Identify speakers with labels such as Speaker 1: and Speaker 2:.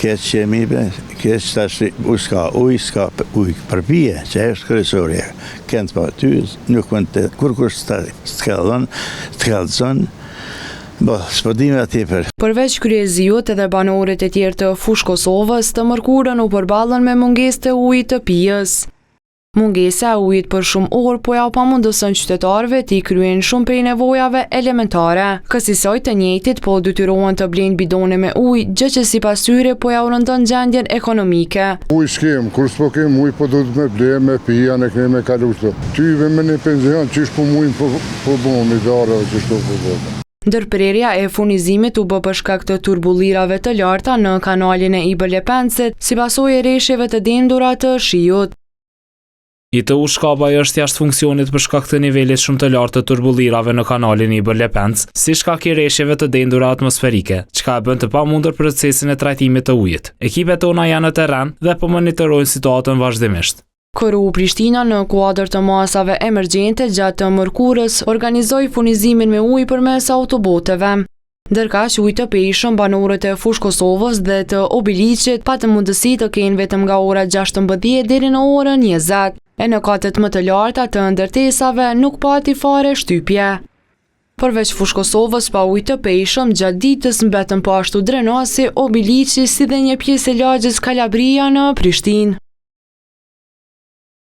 Speaker 1: keq qemive, keq tash s'ka s'ka ujë për pije, që është kryesorja. Kënd pa ty, nuk mund të kur t'kallzon, s'po dime ati për.
Speaker 2: Përveç kryeziut edhe banorët e tjerë të fushë Kosovës të mërkurën u përballën me mungesë të ujit të pijës. Mungesa e ujit për shumë orë po ja pamundëson qytetarëve t'i kryen shumë prej nevojave elementare. Kësaj të njëjtit po detyrohen të blejnë bidone me ujë, gjë që sipas tyre po ja rëndon gjendjen ekonomike.
Speaker 3: Ujë s'kem, kur s'po kem ujë po do të me blejë me pija, ne kemi me kalu këto. Tyve me një penzion, qysh po mujnë po bomi dare, qysh po bomi.
Speaker 2: Ndërprerja e furnizimit u bë për shkak të turbullirave të larta në kanalin e Ibër-Lepencit, si pasojë e rreshjeve të dendura të shiut.
Speaker 4: ITU Shkabaj është jashtë funksionit për shkak të nivelit shumë të lartë të turbullirave në kanalin Ibër-Lepenc, si shkak i rreshjeve të dendura atmosferike, çka e bën të pamundur procesin e trajtimit të ujit. Ekipet tona janë në terren dhe po monitorojnë situatën vazhdimisht.
Speaker 2: KRU Prishtina në kuadër të masave emergjente gjatë të mërkurës organizoi furnizimin me ujë përmes autoboteve. Ndërkaq ujë të pijshëm banorët e fushë Kosovës dhe të Obiliqit patën mundësi të kenë vetëm nga ora 16 deri në orën 20. E në katet më të larta të ndërtesave nuk pati fare shtypje. Përveç fushë Kosovës pa ujë të pijshëm gjatë ditës mbetën po ashtu Drenasi, Obiliqi si dhe një pjesë e lagjës Kalabria në Prishtinë.